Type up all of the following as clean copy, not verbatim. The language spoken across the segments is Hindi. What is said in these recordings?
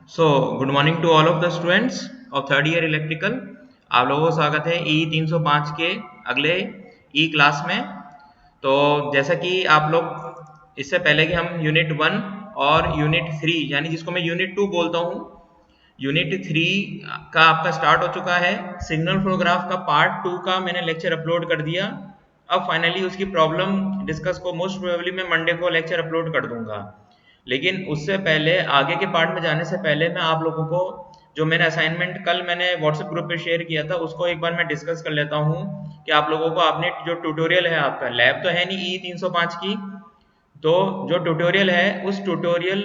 So good morning to all of the students of third year electrical. आप लोगों को स्वागत है ई 305 के अगले ई क्लास में। तो जैसा कि आप लोग इससे पहले कि हम यूनिट 1 और यूनिट 3 यानी जिसको मैं यूनिट 2 बोलता हूँ, यूनिट 3 का आपका स्टार्ट हो चुका है। सिग्नल फ्लो ग्राफ का पार्ट 2 का मैंने लेक्चर अपलोड कर दिया। अब फाइनली उसकी प्रॉब्लम डिस्कस को मोस्ट प्रोबेबली मैं मंडे को लेक्चर अपलोड कर दूंगा। लेकिन उससे पहले आगे के पार्ट में जाने से पहले मैं आप लोगों को जो मैंने असाइनमेंट कल मैंने व्हाट्सएप ग्रुप पे शेयर किया था उसको एक बार मैं डिस्कस कर लेता हूँ कि आप लोगों को आपने जो ट्यूटोरियल है, आपका लैब तो है नहीं ई 305 की, तो जो ट्यूटोरियल है उस ट्यूटोरियल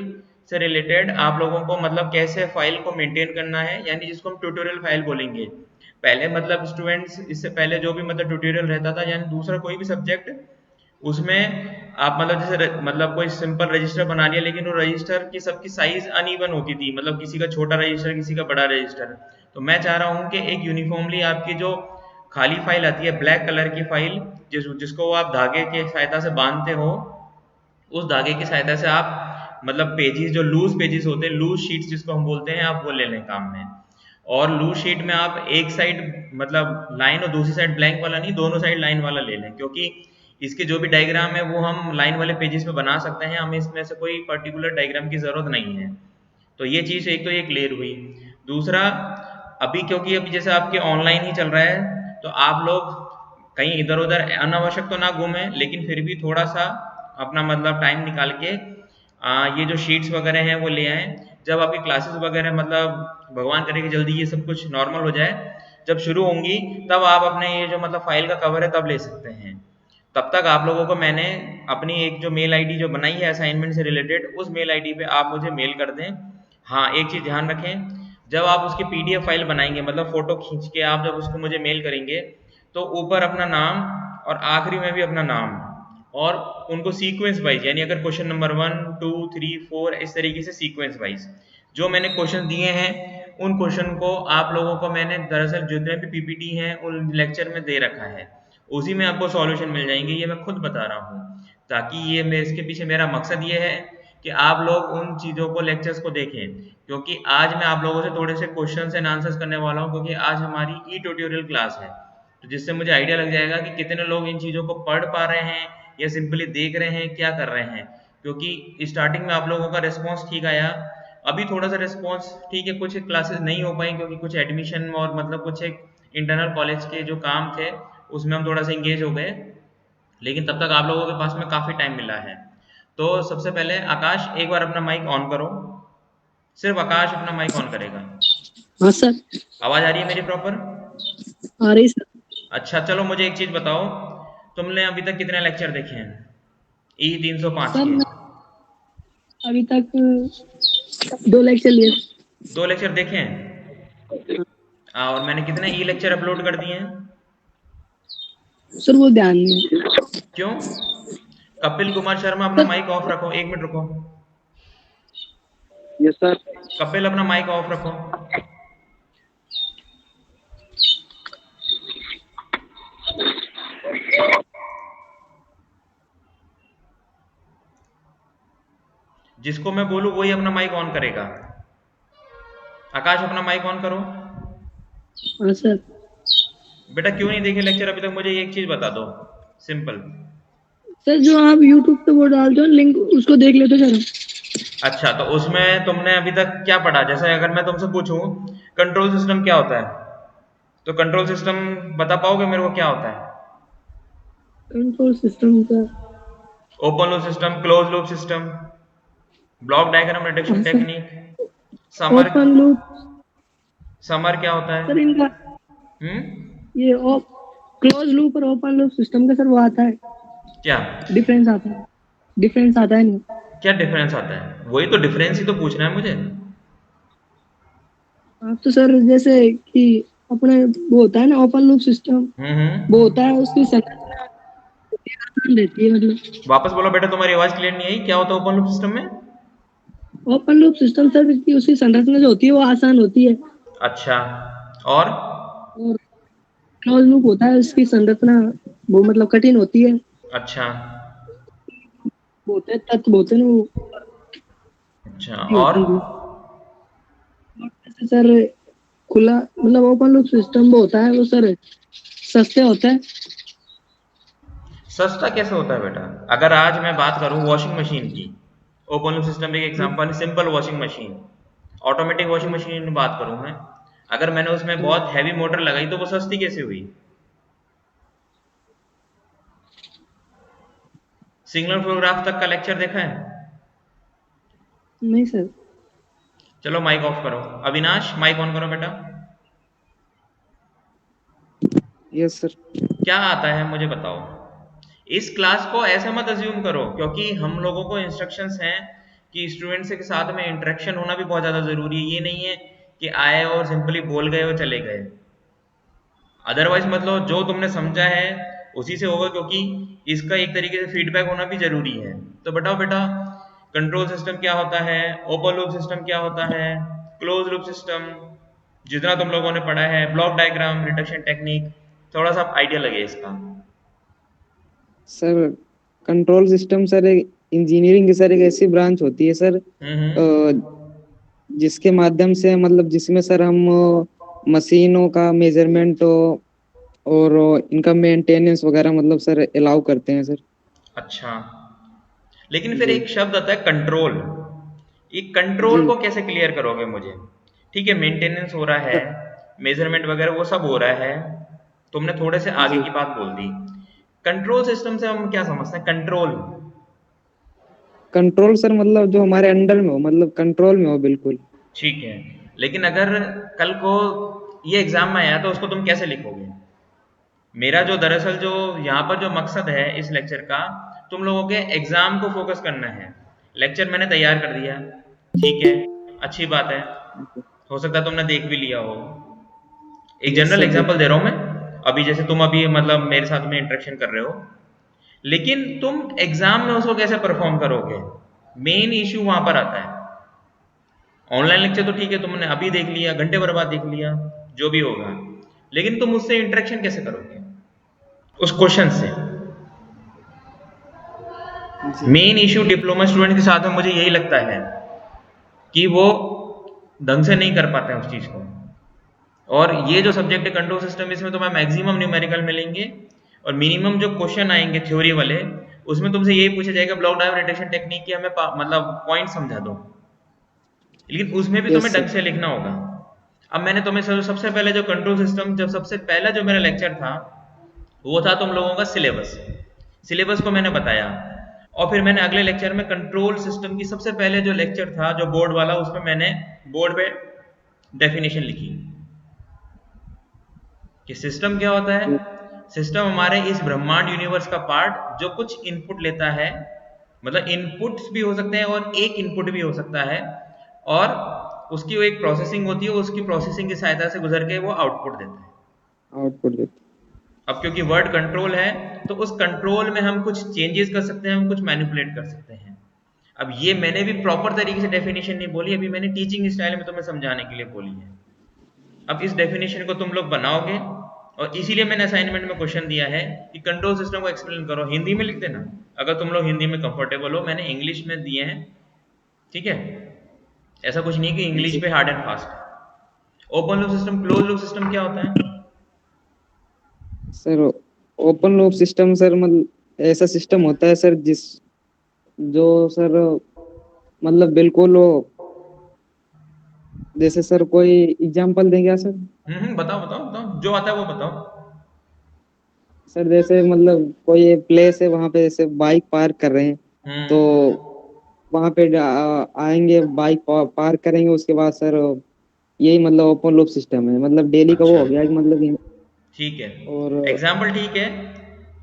से रिलेटेड आप लोगों को मतलब कैसे फाइल को मेंटेन करना है, यानी जिसको हम ट्यूटोरियल फाइल बोलेंगे। पहले मतलब स्टूडेंट्स इससे पहले जो भी मतलब ट्यूटोरियल रहता था यानी दूसरा कोई भी सब्जेक्ट, उसमें आप मतलब जैसे मतलब कोई सिंपल रजिस्टर बना लिया, लेकिन वो रजिस्टर की सबकी साइज अनइवन होती थी, मतलब किसी का छोटा रजिस्टर किसी का बड़ा रजिस्टर। तो मैं चाह रहा हूँ कि एक यूनिफॉर्मली आपकी जो खाली फाइल आती है ब्लैक कलर की फाइल, जिसको आप धागे के सहायता से बांधते हो, उस धागे की सहायता से आप मतलब पेजेस जो लूज पेजेस होते हैं, लूज शीट्स जिसको हम बोलते हैं, आप वो ले लें काम में। और लूज शीट में आप एक साइड मतलब लाइन और दूसरी साइड ब्लैंक वाला नहीं, दोनों साइड लाइन वाला ले लें, क्योंकि इसके जो भी डायग्राम है वो हम लाइन वाले पेजेस पे बना सकते हैं, हमें इसमें से कोई पर्टिकुलर डायग्राम की जरूरत नहीं है। तो ये चीज़ एक तो ये क्लियर हुई। दूसरा, अभी क्योंकि अभी जैसे आपके ऑनलाइन ही चल रहा है, तो आप लोग कहीं इधर उधर अनावश्यक तो ना घूमें, लेकिन फिर भी थोड़ा सा अपना मतलब टाइम निकाल के ये जो शीट्स वगैरह हैं वो ले आएँ। जब आपकी क्लासेस वगैरह मतलब भगवान करे कि जल्दी ये सब कुछ नॉर्मल हो जाए, जब शुरू होंगी तब आप अपने ये जो मतलब फाइल का कवर है तब ले सकते हैं। तब तक आप लोगों को मैंने अपनी एक जो मेल आईडी जो बनाई है असाइनमेंट से रिलेटेड, उस मेल आईडी पे आप मुझे मेल कर दें। हाँ, एक चीज़ ध्यान रखें, जब आप उसकी पीडीएफ फाइल बनाएंगे मतलब फोटो खींच के आप जब उसको मुझे मेल करेंगे, तो ऊपर अपना नाम और आखिरी में भी अपना नाम, और उनको सीक्वेंस वाइज, यानी अगर क्वेश्चन नंबर 1 2 3 4 इस तरीके से सीक्वेंस वाइज जो मैंने क्वेश्चन दिए हैं, उन क्वेश्चन को आप लोगों को मैंने दरअसल जितने भी पीपीटी हैं उन लेक्चर में दे रखा है, उसी में आपको सॉल्यूशन मिल जाएंगे। ये मैं खुद बता रहा हूँ, ताकि ये मैं इसके पीछे मेरा मकसद ये है कि आप लोग उन चीज़ों को लेक्चर्स को देखें, क्योंकि आज मैं आप लोगों से थोड़े से क्वेश्चन एंड आंसर्स करने वाला हूँ, क्योंकि आज हमारी ई ट्यूटोरियल क्लास है। तो जिससे मुझे आइडिया लग जाएगा कि कितने लोग इन चीज़ों को पढ़ पा रहे हैं या सिंपली देख रहे हैं, क्या कर रहे हैं। क्योंकि स्टार्टिंग में आप लोगों का रिस्पॉन्स ठीक आया, अभी थोड़ा सा रिस्पॉन्स ठीक है, कुछ क्लासेस नहीं हो पाई क्योंकि कुछ एडमिशन और मतलब कुछ एक इंटरनल कॉलेज के जो काम थे उसमें हम थोड़ा सा इंगेज हो गए, लेकिन तब तक आप लोगों के पास में काफ़ी टाइम मिला है। तो सबसे पहले आकाश एक बार अपना माइक ऑन करो, सिर्फ आकाश अपना माइक ऑन करेगा। हाँ सर। आवाज़ आ रही है मेरी प्रॉपर? आ रही सर। अच्छा चलो, मुझे एक चीज़ बताओ, तुमने अभी तक कितने लेक्चर देखे हैं ई 305 सर के? मैं अभी तक 2 लेक्चर लिए। 2 लेक्चर देखे हैं? और मैंने कितने ई लेक्चर अपलोड कर दिए हैं? सर वो ध्यान नहीं है। क्यों? कपिल कुमार शर्मा अपना सर माइक ऑफ रखो, 1 मिनट रुको। Yes sir. कपिल अपना माइक ऑफ रखो। जिसको मैं बोलूँ वही अपना माइक ऑन करेगा। आकाश अपना माइक ऑन करो। हाँ सर। बेटा क्यों नहीं देखे लेक्चर अभी तक, मुझे एक चीज़ बता दो, सिंपल। सर जो आप यूट्यूब पे वो डालते हो लिंक, उसको देख लेते सर। अच्छा, तो उसमें तुमने अभी तक क्या पढ़ा? जैसे अगर मैं तुमसे पूछूं कंट्रोल सिस्टम क्या होता है, तो कंट्रोल सिस्टम बता पाओगे मेरे को क्या होता है? कंट्रोल सिस्टम का। Open loop system, close loop system, block diagram reduction हाँ sir. Technique, summer. Open loop. Summer क्या होता सर है? इनका ये क्लोज लूप और ओपन लूप सिस्टम का सर वो आता है, क्या? डिफरेंस आता है। डिफरेंस आता है नहीं। क्या डिफरेंस आता है? वही तो डिफरेंस ही तो पूछना है मुझे। आप तो सर जैसे कि अपने वो होता है ना ओपन लूप सिस्टम, वो होता है उसकी संरचना आसान रहती है मतलब। वापस बोलो बेटा, तुम्हारी आवाज क्लियर नहीं आई, क्या होता है ओपन लूप सिस्टम में? ओपन लूप सिस्टम सर की उसकी संरचना जो होती है वो आसान होती है, अच्छा, और? और क्लोज लूप होता है उसकी संरचना वो मतलब कठिन होती है। अच्छा। वो होते हैं तत्व होते हैं ना वो अच्छा, नहीं और? होती है। सर खुला मतलब ओपन लूप सिस्टम वो होता है वो सर सस्ते होते हैं। सस्ता कैसे होता है बेटा? अगर आज मैं बात करूं वॉशिंग मशीन की, ओपन लूप सिस्टम एक एग्जांपल है, simple washing machine, automatic washing machine की बात करूं मैं, अगर मैंने उसमें बहुत हैवी मोटर लगाई तो वो सस्ती कैसे हुई? सिग्नल फ्लो ग्राफ तक का लेक्चर देखा है? नहीं सर। चलो माइक ऑफ करो, अविनाश माइक ऑन करो बेटा। Yes sir. क्या आता है मुझे बताओ। इस क्लास को ऐसे मत अज्यूम करो, क्योंकि हम लोगों को इंस्ट्रक्शंस हैं कि स्टूडेंट्स के साथ में इंटरेक्शन होना भी बहुत ज़्यादा ज़रूरी है। ये नहीं है कि आए और सिंपली बोल गए और चले गए। अदरवाइज मतलब जो तुमने समझा है उसी से होगा, क्योंकि इसका एक तरीके से फीडबैक होना भी जरूरी है। तो बताओ बेटा, कंट्रोल सिस्टम क्या होता है, ओपन लूप सिस्टम क्या होता है, क्लोज लूप सिस्टम, जितना तुम लोगों ने पढ़ा है, ब्लॉक डायग्राम, रिडक्शन टेक्निक, थोड़ा सा आइडिया लगे इसका। सर कंट्रोल सिस्टम सर एक इंजीनियरिंग की सर एक ऐसी ब्रांच होती है सर जिसके माध्यम से मतलब जिसमें सर हम मशीनों का मेजरमेंट और इनका मेंटेनेंस वगैरह मतलब सर अलाउ करते हैं सर। अच्छा, लेकिन फिर जी एक शब्द आता है कंट्रोल। ये कंट्रोल जी को कैसे क्लियर करोगे मुझे? ठीक है, मेंटेनेंस हो रहा है, मेजरमेंट वगैरह वो सब हो रहा है, तुमने थोड़े से आगे जी की बात बोल दी। कंट्रोल सिस्टम से हम क्या समझते हैं कंट्रोल? कंट्रोल सर मतलब जो हमारे अंडर में हो मतलब कंट्रोल में हो बिल्कुल। ठीक है, लेकिन अगर कल को ये एग्जाम में आया तो उसको तुम कैसे लिखोगे? मेरा जो दरअसल जो यहाँ पर जो मकसद है इस लेक्चर का, तुम लोगों के एग्जाम को फोकस करना है। लेक्चर मैंने तैयार कर दिया, ठीक है, अच्छी बात है, हो सकता है तुमने देख भी लिया हो। एक यस जनरल सर एग्जांपल देख। दे रहा हूं मैं, अभी जैसे तुम अभी मतलब मेरे साथ में इंटरेक्शन कर रहे हो, लेकिन तुम एग्जाम में उसको कैसे परफॉर्म करोगे, मेन इश्यू वहां पर आता है। ऑनलाइन लेक्चर तो ठीक है, तुमने अभी देख लिया, घंटे भर बाद देख लिया, जो भी होगा, लेकिन तुम उससे इंटरेक्शन कैसे करोगे उस क्वेश्चन से? जी मेन इश्यू डिप्लोमा स्टूडेंट के साथ में मुझे यही लगता है कि वो ढंग से नहीं कर पाते हैं उस चीज को। और ये जो सब्जेक्ट है कंट्रोल सिस्टम, इसमें तुम्हें मैक्सिमम न्यूमेरिकल मिलेंगे और मिनिमम जो क्वेश्चन आएंगे थ्योरी वाले, उसमें तुमसे यही पूछा जाएगा ब्लॉक डायग्राम रिडक्शन टेक्निक की हमें मतलब पॉइंट समझा दो, लेकिन उसमें भी तुम्हें यस ढंग सर। से लिखना होगा। अब मैंने तुम्हें सबसे पहले जो कंट्रोल सिस्टम, जब सबसे पहला जो मेरा लेक्चर था वो था तुम लोगों का सिलेबस। सिलेबस को मैंने बताया, और फिर मैंने अगले लेक्चर में कंट्रोल सिस्टम की सबसे पहले जो लेक्चर था जो बोर्ड वाला, उसमें मैंने बोर्ड पे डेफिनेशन लिखी कि सिस्टम क्या होता है। सिस्टम हमारे इस ब्रह्मांड यूनिवर्स का पार्ट जो कुछ इनपुट लेता है, मतलब इनपुट्स भी हो सकते हैं और एक इनपुट भी हो सकता है, और उसकी वो एक प्रोसेसिंग होती है, उसकी प्रोसेसिंग की सहायता से गुजर के वो आउटपुट देता है। आउटपुट देते। अब क्योंकि वर्ड कंट्रोल है तो उस कंट्रोल में हम कुछ चेंजेस कर सकते हैं, हम कुछ मैनिपुलेट कर सकते हैं। अब ये मैंने भी प्रॉपर तरीके से डेफिनेशन नहीं बोली, अभी मैंने टीचिंग स्टाइल में तुम्हें समझाने के लिए बोली है। अब इस डेफिनेशन को तुम लोग बनाओगे, और इसीलिए मैंने असाइनमेंट में क्वेश्चन दिया है कि कंट्रोल सिस्टम को एक्सप्लेन करो, हिंदी में लिख देना अगर तुम लोग हिंदी में कंफर्टेबल हो। मैंने इंग्लिश में दिए हैं, ठीक है, ऐसा कुछ नहीं कि इंग्लिश जी पे हार्ड एंड फास्ट है। Open loop system, close loop system क्या होता है? Sir open loop system sir मतलब ऐसा सिस्टम होता है सर जिस जो सर मतलब बिल्कुल वो जैसे सर कोई एग्जांपल देंगे सर। बताओ बताओ बताओ, जो आता है वो बताओ। सर जैसे मतलब कोई प्लेस है वहां पे जैसे बाइक पार्क कर रहे हैं तो हम्म। वहां पे आएंगे बाइक पार्क करेंगे उसके बाद सर यही मतलब ओपन लूप सिस्टम है मतलब डेली का वो अच्छा, हो गया कि मतलब ठीक है, और एग्जाम्पल ठीक है,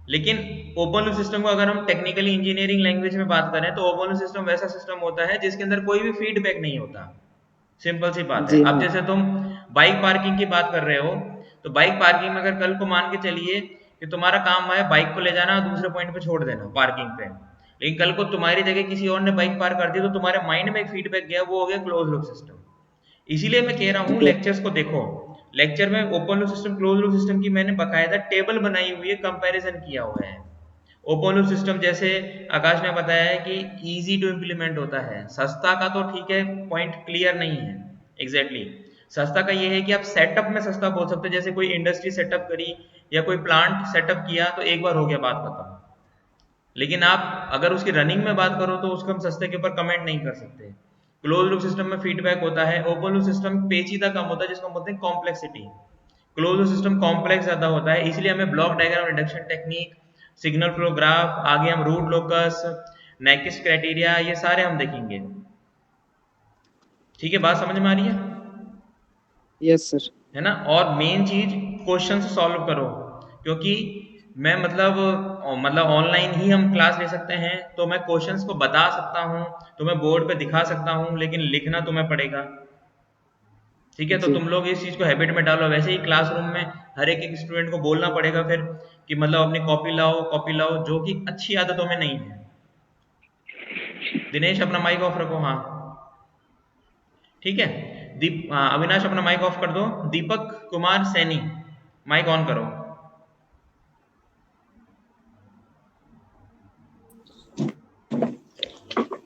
लेकिन ओपन लूप सिस्टम को अगर हम टेक्निकली इंजीनियरिंग लैंग्वेज में बात करें तो ओपन लूप सिस्टम वैसा सिस्टम होता है जिसके अंदर कोई भी फीडबैक नहीं होता। सिंपल सी बात है। जी अब हाँ। जैसे तुम बाइक पार्किंग की बात कर रहे हो, तो बाइक पार्किंग में अगर कल को मान के चलिए कि तुम्हारा काम है बाइक को ले जाना और दूसरे पॉइंट पे छोड़ देना पार्किंग पे, लेकिन कल को तुम्हारी जगह किसी और ने बाइक पार्क कर दी तो तुम्हारे माइंड में एक फीडबैक गया, वो हो गया क्लोज लूप सिस्टम। इसीलिए मैं कह रहा हूँ लेक्चर्स को देखो, लेक्चर में open loop system close loop system की मैंने बकायदा टेबल बनाई हुई है, कंपैरिजन किया हुआ है। ओपन लूप सिस्टम जैसे आकाश ने बताया है कि इजी टू इम्प्लीमेंट होता है, सस्ता का तो ठीक है, पॉइंट क्लियर नहीं है एग्जैक्टली exactly। सस्ता का ये है कि आप सेटअप में सस्ता बोल सकते हो, जैसे कोई इंडस्ट्री सेटअप करी या कोई प्लांट सेटअप किया तो एक बार हो गया, बात खत्म। लेकिन आप अगर उसकी रनिंग में बात करो तो उसको हम सस्ते के ऊपर कमेंट नहीं कर सकते। क्लोज लूप सिस्टम में फीडबैक होता है, ओपन लूप सिस्टम पेचीदा कम होता है, जिसको हम बोलते हैं complexity. Close loop system complex ज्यादा होता है, इसलिए हमें block diagram reduction technique, signal flow graph, आगे हम रूट लोकस, नेकिस्ट क्राइटेरिया, ये सारे हम देखेंगे। ठीक है, बात समझ में आ रही है? Yes sir. है ना। और मेन चीज क्वेश्चन सॉल्व करो, क्योंकि मैं मतलब ऑनलाइन ही हम क्लास ले सकते हैं, तो मैं क्वेश्चंस को बता सकता हूँ, तो मैं बोर्ड पे दिखा सकता हूँ, लेकिन लिखना तुम्हें पड़ेगा। ठीक है, तो जी तुम लोग इस चीज को हैबिट में डालो। वैसे ही क्लासरूम में हर एक स्टूडेंट को बोलना पड़ेगा फिर कि मतलब अपनी कॉपी लाओ, जो कि अच्छी आदतों में नहीं है। दिनेश अपना माइक ऑफ रखो। हाँ ठीक है। अविनाश अपना माइक ऑफ कर दो। दीपक कुमार सैनी माइक ऑन करो।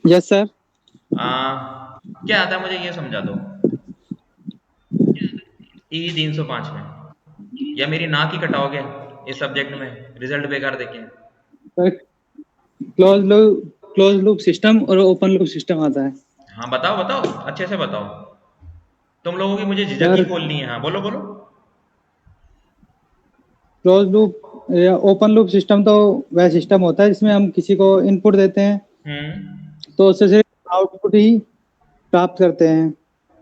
Yes sir. क्या आता है मुझे ये समझा दो। ई 305 में, या मेरी नाक ही कटाओगे इस सब्जेक्ट में, रिजल्ट बेकार देखें। क्लोज लूप सिस्टम और ओपन लूप सिस्टम आता है। हाँ बताओ बताओ, अच्छे से बताओ। तुम लोगों की मुझे झिझक ही सर खोलनी है। हाँ बोलो बोलो। क्लोज लूप या ओपन लूप सिस्टम तो वह सिस्टम होता है जिसमें हम किसी को इनपुट देते हैं तो उससे सिर्फ आउटपुट ही प्राप्त करते हैं।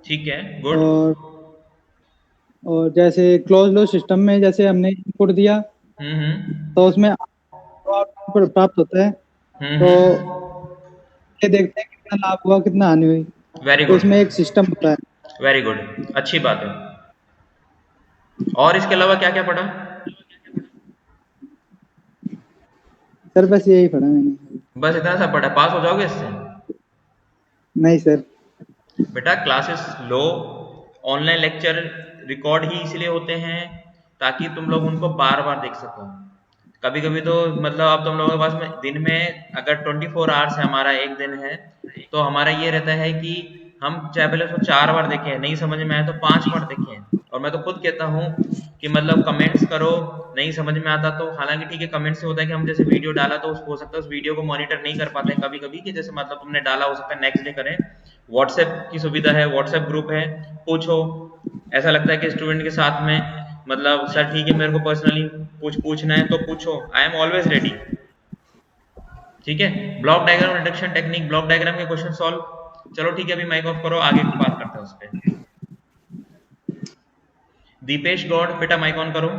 ठीक है, गुड। और और जैसे क्लोज लूप सिस्टम में जैसे हमने इनपुट दिया तो उसमें आउटपुट प्राप्त होता है, तो ये देखते हैं कितना लाभ हुआ कितना हानि हुई, वेरी तो गुड, इसमें एक सिस्टम होता है। वेरी गुड, अच्छी बात है। और इसके अलावा क्या क्या पढ़ा? सर बस यही पढ़ा मैंने। बस इतना सा पढ़ा, पास हो जाओगे इससे? नहीं सर। बेटा क्लासेस लो, ऑनलाइन लेक्चर रिकॉर्ड ही इसलिए होते हैं ताकि तुम लोग उनको बार बार देख सको। कभी कभी तो मतलब अब तुम लोगों के पास में दिन में अगर 24 आवर्स है, हमारा एक दिन है, तो हमारा ये रहता है कि हम चाहे पहले उसको 4 बार देखें, नहीं समझ में आया तो 5 बार देखें। और मैं तो खुद कहता हूँ कि मतलब कमेंट्स करो, नहीं समझ में आता तो, हालांकि ठीक है कमेंट्स से होता है कि हम जैसे वीडियो डाला तो हो सकता है उस वीडियो को मॉनिटर नहीं कर पाते हैं कभी कभी, कि जैसे मतलब तुमने डाला हो सकता है नेक्स्ट डे करें। व्हाट्सएप की सुविधा है, व्हाट्सएप ग्रुप है, पूछो। ऐसा लगता है कि स्टूडेंट के साथ में मतलब सर ठीक है मेरे को पर्सनली पूछना है तो पूछो, आई एम ऑलवेज रेडी। ठीक है, block diagram reduction technique, block diagram के क्वेश्चन सॉल्व। चलो ठीक है, अभी माइक ऑफ करो, आगे बात करते हैं उस पर। दीपेश गौड़ बेटा माइक ऑन करो।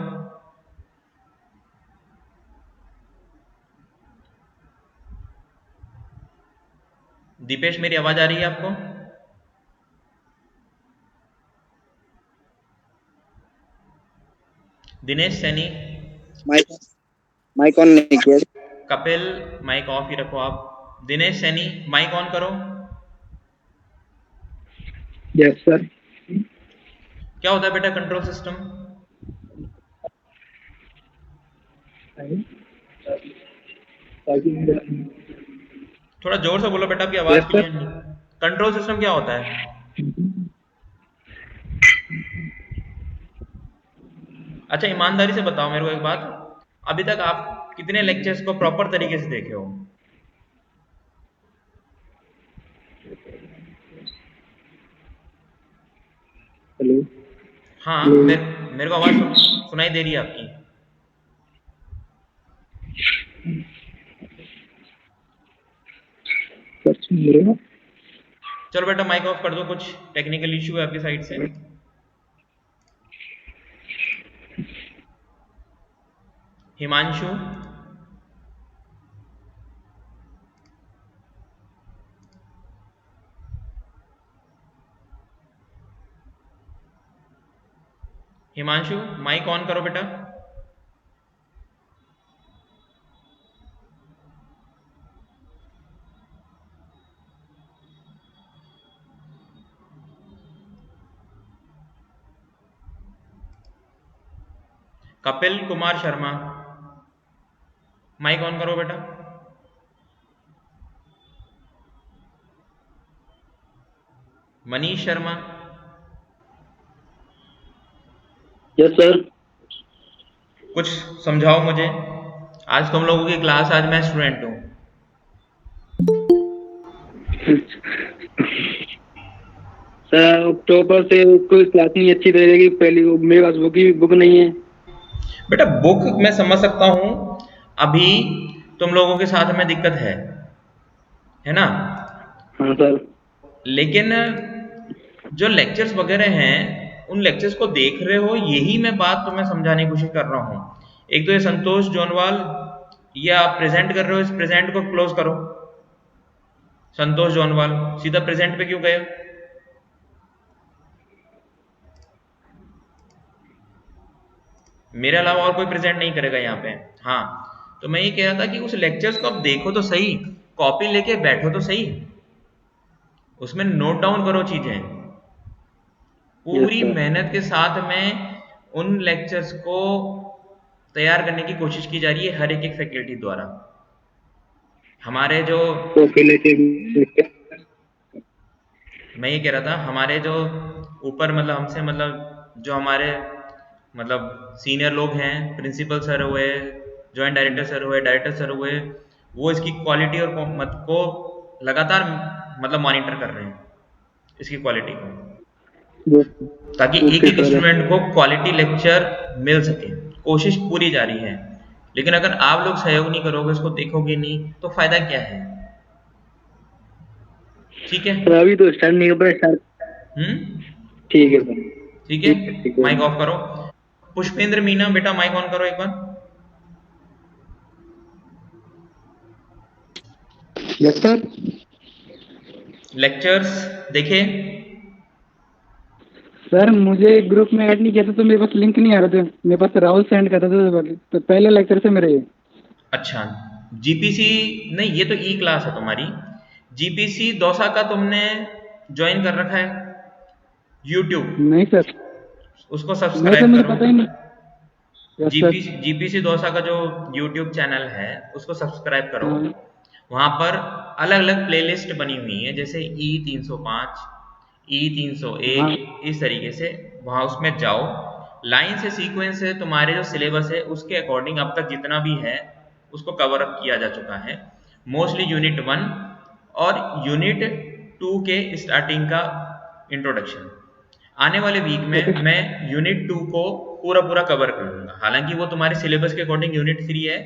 दीपेश मेरी आवाज आ रही है आपको? Dinesh Saini mike mike on नहीं किया। कपिल माइक ऑफ ही रखो आप। दिनेश सैनी माइक ऑन करो। Yes sir. क्या होता है बेटा कंट्रोल सिस्टम? थोड़ा जोर से बोलो बेटा, आपकी आवाज यस सर। क्लियर नहीं। कंट्रोल सिस्टम क्या होता है? अच्छा ईमानदारी से बताओ मेरे को एक बात, अभी तक आप कितने लेक्चर्स को प्रॉपर तरीके से देखे हो? हेलो। हाँ मेरे को आवाज सुनाई दे रही है आपकी। चलो बेटा माइक ऑफ कर दो, कुछ टेक्निकल इश्यू है आपकी साइड से। हिमांशु हिमांशु माइक ऑन करो बेटा। कपिल कुमार शर्मा माइक ऑन करो बेटा। Manish Sharma yes sir. कुछ समझाओ मुझे। आज तुम लोगों की क्लास, आज मैं स्टूडेंट हूँ। सर टॉपर से कोई क्लास नहीं अच्छी रहेगी, पहली वो मेरे पास बुक नहीं है। बेटा बुक मैं समझ सकता हूँ, अभी तुम लोगों के साथ में दिक्कत है ना? हाँ सर। लेकिन जो लेक्चर्स वगैरह हैं उन लेक्चर्स को देख रहे हो, यही मैं बात तुम्हें समझाने की कोशिश कर रहा हूँ। एक तो ये संतोष जोनवाल, ये आप प्रेजेंट कर रहे हो, इस प्रेजेंट को क्लोज करो। संतोष जोनवाल सीधा प्रेजेंट पे क्यों गए? मेरे अलावा और कोई प्रेजेंट नहीं करेगा यहाँ पे। हाँ, तो मैं ये कह रहा था कि उस लेक्चर्स को आप देखो तो सही, कॉपी लेके बैठो तो सही, उसमें नोट डाउन करो चीजें। यस पूरी सर। मेहनत के साथ में उन लेक्चर्स को तैयार करने की कोशिश की जा रही है हर एक फैकल्टी द्वारा। हमारे जो, कॉपी लेके मैं ये कह रहा था, हमारे जो ऊपर मतलब हमसे मतलब जो हमारे मतलब सीनियर लोग हैं, प्रिंसिपल सर हुए, जॉइंट डायरेक्टर सर हुए, डायरेक्टर सर हुए, वो इसकी क्वालिटी और मत को लगातार मतलब मॉनिटर कर रहे हैं, इसकी क्वालिटी को, ताकि एक ओके एक सर। स्टूडेंट को क्वालिटी लेक्चर मिल सके। कोशिश पूरी जारी है, लेकिन अगर आप लोग सहयोग नहीं करोगे, उसको देखोगे नहीं, तो फायदा क्या है? ठीक है। तो अभी तो स्टार्ट नहीं हो पाया स्टार्ट। ठीक है सर। ठीक है, ठीक है ठीक है। माइक ऑफ करो। पुष्पेंद्र मीना, बेटा माइक ऑन करो एक बार। Yes sir. लेक्चर्स देखे? सर मुझे ग्रुप में ऐड नहीं किया था तो मेरे पास लिंक नहीं आ रहा था, मेरे पास राहुल सेंड करता था, तो पहले लेक्चर से मेरे ये। अच्छा, जीपीसी नहीं, ये तो ई क्लास है तुम्हारी। जीपीसी दौसा का तुमने ज्वाइन कर रखा है यूट्यूब, नहीं सर। उसको नहीं सर, सब्सक्राइब मुझे करो। पता ही नहीं। Yes sir. जीपीसी दौसा का जो यूट्यूब चैनल है उसको सब्सक्राइब करो। हाँ। वहां पर अलग अलग प्लेलिस्ट बनी हुई है, जैसे E305, हाँ। E301, इस तरीके से वहां उसमें जाओ। लाइन से सीक्वेंस है, तुम्हारे जो सिलेबस है उसके अकॉर्डिंग अब तक जितना भी है उसको कवर अप किया जा चुका है। मोस्टली यूनिट 1 और यूनिट 2 के स्टार्टिंग का इंट्रोडक्शन। आने वाले वीक ओके। में मैं यूनिट 2 को पूरा पूरा कवर कर लूंगा। हालांकि वो तुम्हारे सिलेबस के अकॉर्डिंग यूनिट 3 है,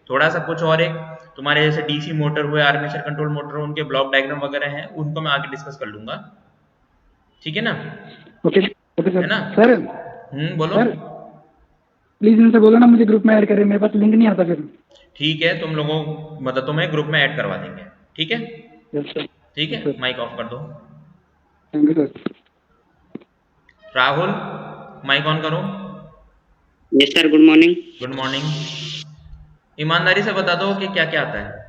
थोड़ा सा कुछ और एक तुम्हारे जैसे डीसी मोटर हुए, आर्मेचर कंट्रोल मोटर, उनके ब्लॉक डायग्राम वगैरह हैं, उनको मैं आगे डिस्कस कर लूंगा। ठीक है ना? ओके। ओके है सर। ना? सर। बोलो। सर प्लीज इनसे बोलो ना मुझे ग्रुप में ऐड करें, मेरे पास लिंक नहीं आता फिर। ठीक है, तुम लोगों मतलब तुम्हें ग्रुप में ऐड करवा देंगे। ठीक है? Yes sir. ठीक यस है, सर। माइक ऑफ कर दो। Thank you sir. Rahul, mike on करो। Yes sir, good morning. Good morning. ईमानदारी से बता दो कि क्या क्या आता है।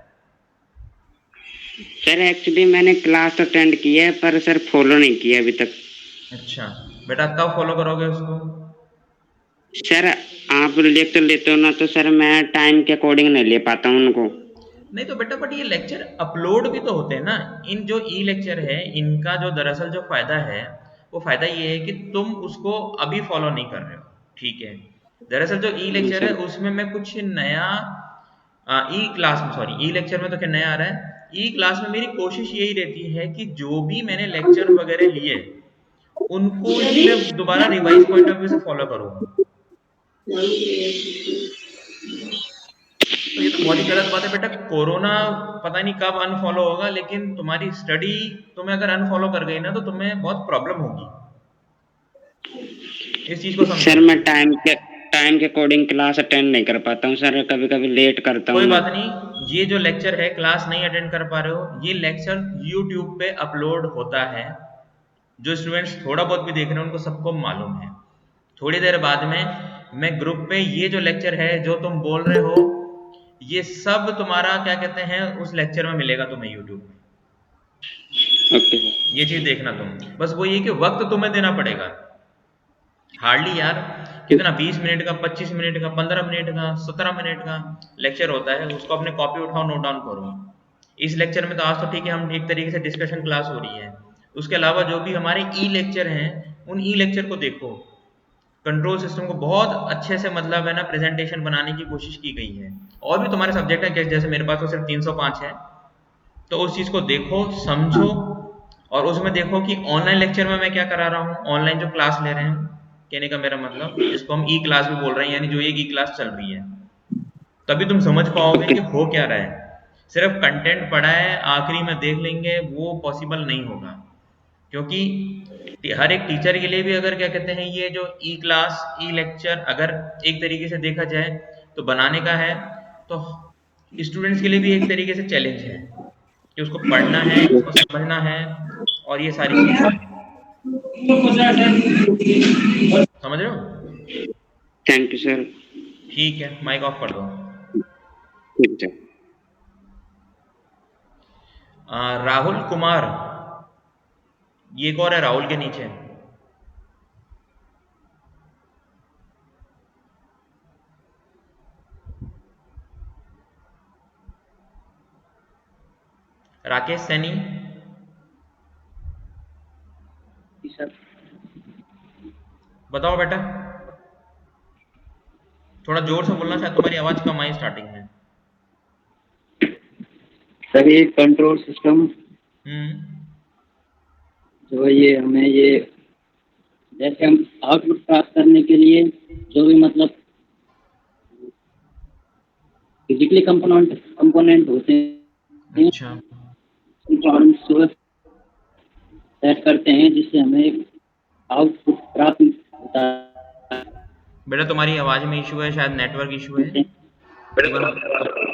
सर एक्चुअली मैंने क्लास अटेंड की है पर सर फॉलो नहीं किया अभी तक। अच्छा बेटा, कब फॉलो करोगे उसको? सर आप लेक्चर लेते हो ना, तो सर मैं टाइम के अकॉर्डिंग नहीं ले पाता हूँ उनको। नहीं तो बेटा, बट ये लेक्चर अपलोड भी तो होते हैं ना। इन जो ई लेक्चर है, इनका जो दरअसल जो फायदा है, वो फायदा ये है कि तुम उसको अभी फॉलो नहीं कर रहे हो। ठीक है, दरअसल जो ई जी लेक्चर है सर। उसमें मैं कुछ नया, ई क्लास में, सॉरी ई लेक्चर में तो क्या नया आ रहा है, ई क्लास में मेरी कोशिश यही रहती है कि जो भी मैंने लेक्चर वगैरह लिए उनको ही मैं दोबारा रिवाइज पॉइंट ऑफ व्यू से फॉलो करूँ। तो ये तो बहुत ही गलत बात है बेटा। कोरोना पता नहीं कब अनफॉलो होगा, लेकिन तुम्हारी स्टडी तुम्हें अगर अनफॉलो कर गई ना तो तुम्हें बहुत प्रॉब्लम होगी। इस चीज को समझो। सर मैं टाइम के अकॉर्डिंग क्लास अटेंड नहीं कर पाता हूँ सर, कभी कभी लेट करता हूँ कोई मैं। बात नहीं, ये जो लेक्चर है, क्लास नहीं अटेंड कर पा रहे हो, ये लेक्चर यूट्यूब पे अपलोड होता है। जो स्टूडेंट्स थोड़ा बहुत भी देख रहे हैं उनको सबको मालूम है। थोड़ी देर बाद में मैं ग्रुप पे ये जो लेक्चर है जो तुम बोल रहे हो, ये सब तुम्हारा क्या कहते हैं उस लेक्चर में मिलेगा तुम्हें यूट्यूब में। Okay sir. ये चीज देखना तुम, बस वो ये कि वक्त तुम्हें देना पड़ेगा। हार्डली यार कितना, 20 मिनट का, 25 मिनट का, 15 मिनट का, 17 मिनट का लेक्चर होता है। उसको अपने कॉपी उठाओ, नोट डाउन करो। इस लेक्चर में तो आज तो ठीक है, हम एक तरीके से डिस्कशन क्लास हो रही है। उसके अलावा जो भी हमारे ई लेक्चर हैं, उन ई लेक्चर को देखो। कंट्रोल सिस्टम को बहुत अच्छे से मतलब है ना प्रेजेंटेशन बनाने की कोशिश की गई है। और भी तुम्हारे सब्जेक्ट है, जैसे मेरे पास तो सिर्फ 305 है, तो उस चीज़ को देखो, समझो, और उसमें देखो कि ऑनलाइन लेक्चर में मैं क्या करा रहा हूँ, ऑनलाइन जो क्लास ले रहे हैं, कहने का मेरा मतलब जिसको हम ई क्लास भी बोल रहे हैं, यानी जो ये ई क्लास चल रही है, तभी तुम समझ पाओगे ओके। कि हो क्या रहा है। सिर्फ कंटेंट पढ़ा है आखिरी में देख लेंगे, वो पॉसिबल नहीं होगा। क्योंकि हर एक टीचर के लिए भी अगर क्या कहते हैं ये जो ई क्लास ई लेक्चर अगर एक तरीके से देखा जाए तो बनाने का है, तो स्टूडेंट्स के लिए भी एक तरीके से चैलेंज है कि उसको पढ़ना है, उसको समझना है, और ये सारी चीजें हैं। समझ रहे हो? Thank you sir. ठीक है, माइक ऑफ कर दो। ठीक है। राहुल कुमार, ये एक और है राहुल के नीचे। राकेश सैनी, सर बताओ बेटा, थोड़ा जोर से बोलना, शायद तुम्हारी आवाज कम आई स्टार्टिंग में। सर ये कंट्रोल सिस्टम जो है ये हमें ये जैसे हम आउटपुट प्राप्त करने के लिए जो भी मतलब फिजिकली कंपोनेंट होते हैं, अच्छा, सेट करते हैं जिससे हमें आउटपुट प्राप्त होता है। बेटा तुम्हारी आवाज में इशू है, शायद नेटवर्क इशू है। एक बार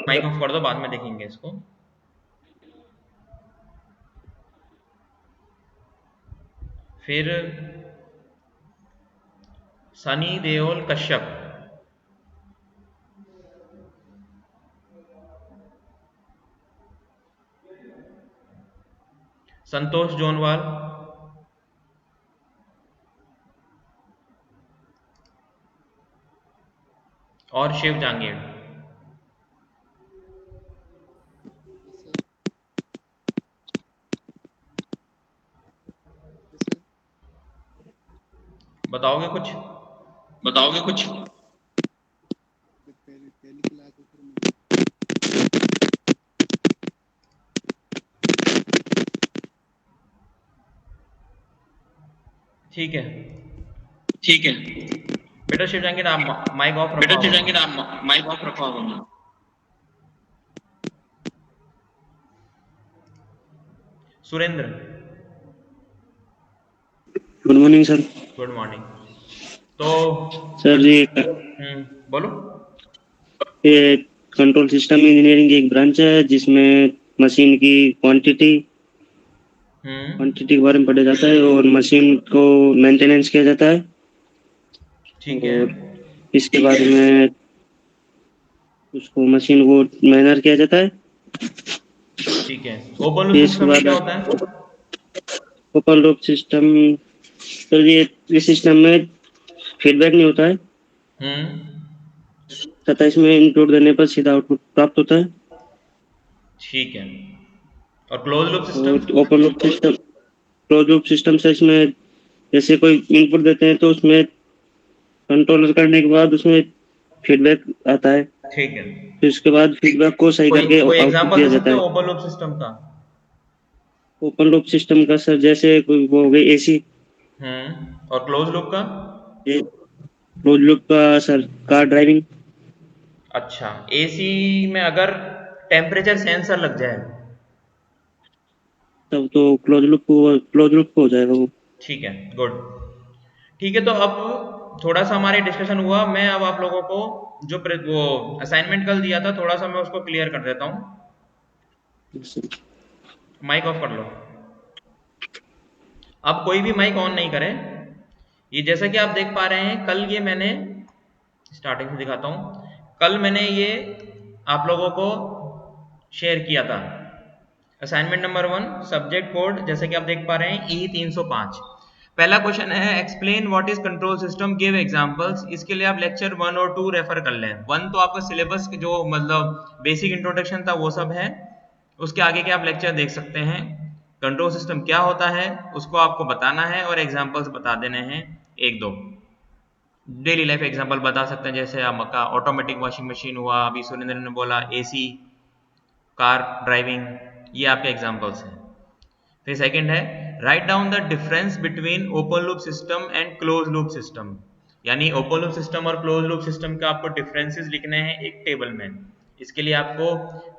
माइक ऑफ कर दो, बाद में देखेंगे इसको। फिर सनी देओल कश्यप, संतोष जोनवाल, और शिव जांगीर। बताओगे कुछ? ठीक है बेटा शिव जांगीर, आप माइक ऑफ रखो आप। Surendra, good morning sir. Good morning. तो सर ये बोलो। ये कंट्रोल सिस्टम इंजीनियरिंग की एक ब्रांच है जिसमें मशीन की क्वांटिटी के बारे में पढ़ा जाता है और मशीन को मेंटेनेंस किया जाता है। ठीक है, और इसके बाद में उसको मशीन को मैनर किया जाता है। ठीक है। ओपन लूप सिस्टम में क्या होता है? ओपन लूप सिस्टम, तो ये सिस्टम में फीडबैक नहीं होता है तथा इसमें इनपुट देने पर सीधा आउटपुट प्राप्त होता है। ठीक है। और close loop system? Open loop system, close loop system से इसमें जैसे कोई इनपुट देते हैं तो उसमें कंट्रोलर करने के बाद उसमें फीडबैक आता है। ठीक है। फिर उसके बाद फीडबैक को सही करके कोई आउटपुट एग्जांपल दिया दे जाता सकते है। हो ओपन लूप सिस्टम का? ओपन लूप सिस्टम का सर जैसे कोई वो हो गई एसी। और क्लोज लूप का? क्लोज लूप का सर कार ड्राइविंग। अच्छा, एसी में अगर टेम्परेचर सेंसर लग जाए तब तो क्लोज लूप को हो जाएगा वो। ठीक है, गुड। ठीक है, तो अब थोड़ा सा हमारे डिस्कशन हुआ। मैं अब आप लोगों को जो वो असाइनमेंट कल दिया था, थोड़ा सा मैं उसको क्लियर कर देता हूँ। माइक ऑफ कर लो। अब कोई भी माइक ऑन नहीं करे। ये जैसा कि आप देख पा रहे हैं, कल ये मैंने स्टार्टिंग से दिखाता हूँ, कल मैंने ये आप लोगों को शेयर किया था असाइनमेंट नंबर 1 सब्जेक्ट कोड, जैसे कि आप देख पा रहे हैं E305। पहला क्वेश्चन है explain what is control system, give examples. इसके लिए आप लेक्चर 1 और 2 रेफर कर लें। 1 तो आपका सिलेबस जो मतलब बेसिक इंट्रोडक्शन था वो सब है, उसके आगे के आप लेक्चर देख सकते हैं। कंट्रोल सिस्टम क्या होता है उसको आपको बताना है और एग्जांपल्स बता देने हैं 1-2। डेली लाइफ एग्जांपल बता सकते हैं, जैसे आपका ऑटोमेटिक वॉशिंग मशीन हुआ, अभी सुरेंद्र ने बोला एसी, कार ड्राइविंग, ये आपके एग्जांपल्स हैं। फिर सेकंड है write down the difference between open loop system and close loop system, यानी ओपन लूप सिस्टम और क्लोज लूप सिस्टम का आपको डिफरेंसेस लिखने हैं एक टेबल में। इसके लिए आपको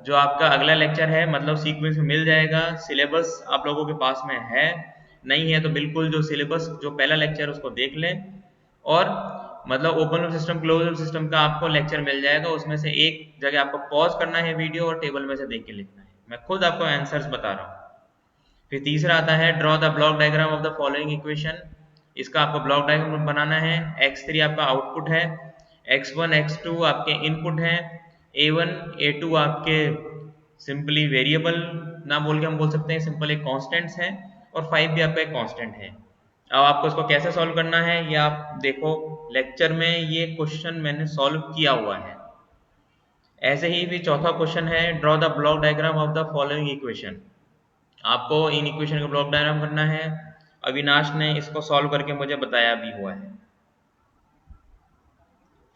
जो आपका अगला लेक्चर है मतलब सीक्वेंस में मिल जाएगा, सिलेबस आप लोगों के पास में है, नहीं है तो बिल्कुल जो सिलेबस जो पहला लेक्चर उसको देख लें, और मतलब open loop system close loop system का आपको लेक्चर मिल जाएगा, उसमें से एक जगह आपको पॉज करना है वीडियो और टेबल में से देख के लिखना है। मैं खुद आपको आंसर्स बता रहा हूँ। फिर तीसरा आता है draw the block diagram of the following equation, इसका आपको ब्लॉक डायग्राम बनाना है। x3 आपका आउटपुट है, x1 x2 आपके इनपुट हैं, a1 a2 आपके सिंपली वेरिएबल ना बोल के हम बोल सकते हैं सिंपल एक कॉन्स्टेंट्स हैं, और 5 भी आपका एक कॉन्स्टेंट है। अब आपको इसको कैसे सॉल्व करना है ये आप देखो लेक्चर में, ये क्वेश्चन मैंने सॉल्व किया हुआ है। ऐसे ही भी चौथा क्वेश्चन है draw the block diagram of the following equation, आपको इन इक्वेशन का ब्लॉक डायग्राम करना है। अविनाश ने इसको सॉल्व करके मुझे बताया भी हुआ है।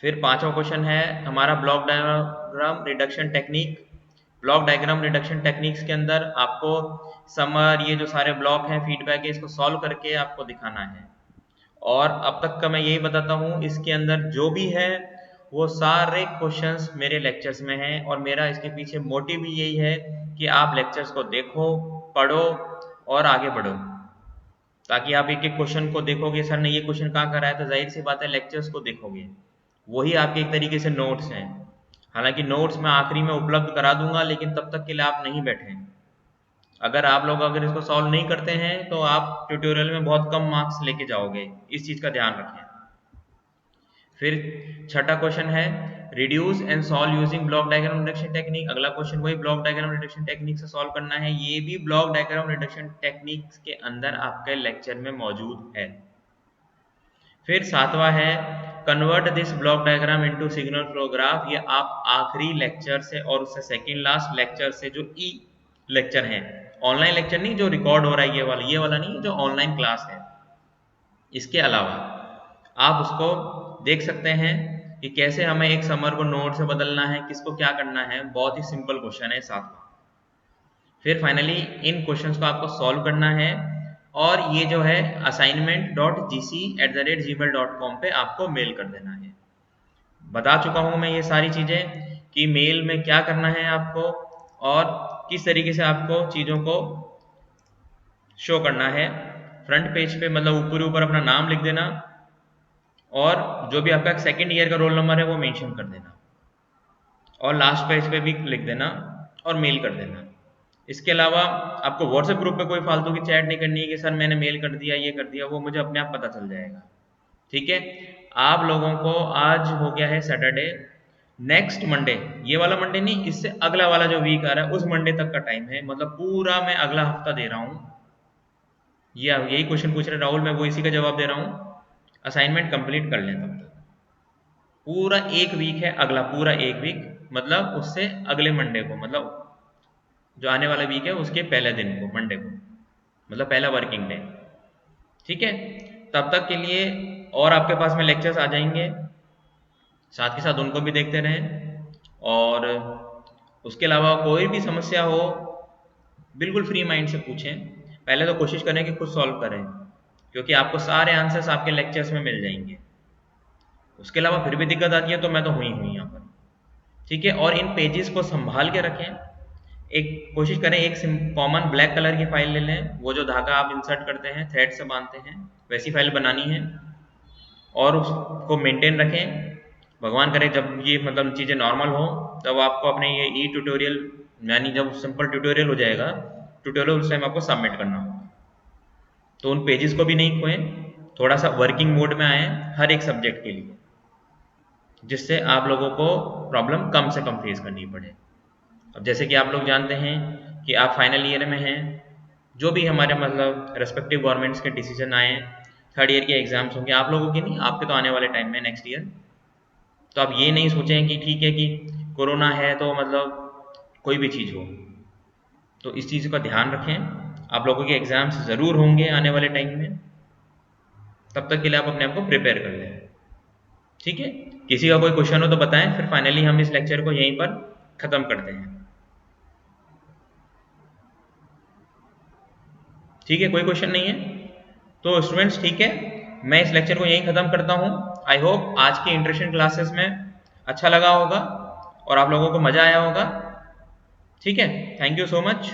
फिर पांचवा क्वेश्चन है हमारा block diagram reduction technique. Block diagram reduction techniques के अंदर आपको समर ये जो सारे ब्लॉक हैं फीडबैक है इसको सॉल्व करके आपको दिखाना है। और अब तक का मैं यही बताता हूँ, इसके अंदर जो भी है वो सारे क्वेश्चंस मेरे लेक्चर्स में हैं, और मेरा इसके पीछे मोटिव भी यही है कि आप लेक्चर्स को देखो, पढ़ो और आगे बढ़ो, ताकि आप एक एक क्वेश्चन को देखोगे सर ने ये क्वेश्चन कहाँ करा है, तो जाहिर सी बात है लेक्चर्स को देखोगे, वही आपके एक तरीके से नोट्स हैं। हालांकि नोट्स मैं आखिरी में उपलब्ध करा दूंगा, लेकिन तब तक के लिए आप नहीं बैठे। अगर आप लोग अगर इसको सॉल्व नहीं करते हैं तो आप ट्यूटोरियल में बहुत कम मार्क्स लेके जाओगे, इस चीज़ का ध्यान रखें। फिर छठा क्वेश्चन है reduce and solve using block diagram reduction technique. अगला क्वेश्चन वही ब्लॉक डायग्राम रिडक्शन टेक्निक से सॉल्व करना है, ये भी ब्लॉक डायग्राम रिडक्शन टेक्निक्स के अंदर आपके लेक्चर में मौजूद है। फिर सातवां है convert this block diagram into signal flow graph, ये आप आखिरी लेक्चर से और उससे सेकंड लास्ट लेक्चर से जो ई लेक्चर है, ऑनलाइन लेक्चर नहीं जो रिकॉर्ड हो रहा है ये वाला नहीं, जो ऑनलाइन क्लास है, इसके अलावा आप उसको देख सकते हैं कि कैसे हमें एक समर को नोड से बदलना है, किसको क्या करना है, बहुत ही सिंपल क्वेश्चन है सातवां। फिर फाइनली इन क्वेश्चंस को आपको सॉल्व करना है, और ये जो है assignment.gc@gmail.com पे आपको मेल कर देना है। बता चुका हूँ मैं ये सारी चीज़ें कि मेल में क्या करना है आपको, और किस तरीके से आपको चीज़ों को शो करना है। फ्रंट पेज पे मतलब ऊपर ऊपर अपना नाम लिख देना, और जो भी आपका सेकेंड ईयर का रोल नंबर है वो मेंशन कर देना, और लास्ट पेज पे भी लिख देना और मेल कर देना। इसके अलावा आपको व्हाट्सएप ग्रुप पे कोई फालतू की चैट नहीं करनी है कि सर मैंने मेल कर दिया ये कर दिया, वो मुझे अपने आप पता चल जाएगा। ठीक है, आप लोगों को आज हो गया है सैटरडे, नेक्स्ट मंडे, ये वाला मंडे नहीं, इससे अगला वाला जो वीक आ रहा है उस मंडे तक का टाइम है, मतलब पूरा मैं अगला हफ्ता दे रहा हूँ। यही क्वेश्चन पूछ रहे राहुल, मैं वो इसी का जवाब दे रहा हूँ। असाइनमेंट कंप्लीट कर लें तब तक, पूरा एक वीक है अगला, पूरा एक वीक, मतलब उससे अगले मंडे को, मतलब जो आने वाला वीक है उसके पहले दिन को, मंडे को, मतलब पहला वर्किंग डे। ठीक है, तब तक के लिए और आपके पास में लेक्चर्स आ जाएंगे, साथ के साथ उनको भी देखते रहें, और उसके अलावा कोई भी समस्या हो बिल्कुल फ्री माइंड से पूछें। पहले तो कोशिश करें कि खुद सॉल्व करें, क्योंकि आपको सारे आंसर्स आपके लेक्चर्स में मिल जाएंगे। उसके अलावा फिर भी दिक्कत आती है तो मैं तो हुई यहाँ पर। ठीक है, और इन पेजेस को संभाल के रखें। एक कोशिश करें एक कॉमन ब्लैक कलर की फाइल ले लें, वो जो धागा आप इंसर्ट करते हैं थ्रेड से बांधते हैं वैसी फाइल बनानी है, और उसको मेंटेन रखें। भगवान करे जब ये मतलब चीज़ें नॉर्मल हो तब आपको अपने ये ई ट्यूटोरियल, यानी जब सिंपल ट्यूटोरियल हो जाएगा, ट्यूटोरियल उस टाइम आपको सबमिट करना होगा, तो उन पेजेस को भी नहीं खोएं, थोड़ा सा वर्किंग मोड में आए हर एक सब्जेक्ट के लिए, जिससे आप लोगों को प्रॉब्लम कम से कम फेस करनी पड़े। अब जैसे कि आप लोग जानते हैं कि आप फाइनल ईयर में हैं, जो भी हमारे मतलब रेस्पेक्टिव गवर्नमेंट्स के डिसीजन आए, थर्ड ईयर के एग्जाम्स होंगे, आप लोगों के नहीं, आपके तो आने वाले टाइम में नेक्स्ट ईयर, तो आप ये नहीं सोचें कि ठीक है कि कोरोना है तो मतलब कोई भी चीज़ हो, तो इस चीज़ का ध्यान रखें। आप लोगों के एग्ज़ाम्स ज़रूर होंगे आने वाले टाइम में, तब तक के लिए आप अपने आप को प्रिपेयर कर लें। ठीक है, किसी का कोई क्वेश्चन हो तो बताएं, फिर फाइनली हम इस लेक्चर को यहीं पर ख़त्म करते हैं। ठीक है, कोई क्वेश्चन नहीं है तो स्टूडेंट्स ठीक है, मैं इस लेक्चर को यहीं ख़त्म करता हूँ। आई होप आज की इंट्रोडक्शन क्लासेस में अच्छा लगा होगा और आप लोगों को मज़ा आया होगा। ठीक है, थैंक यू सो मच।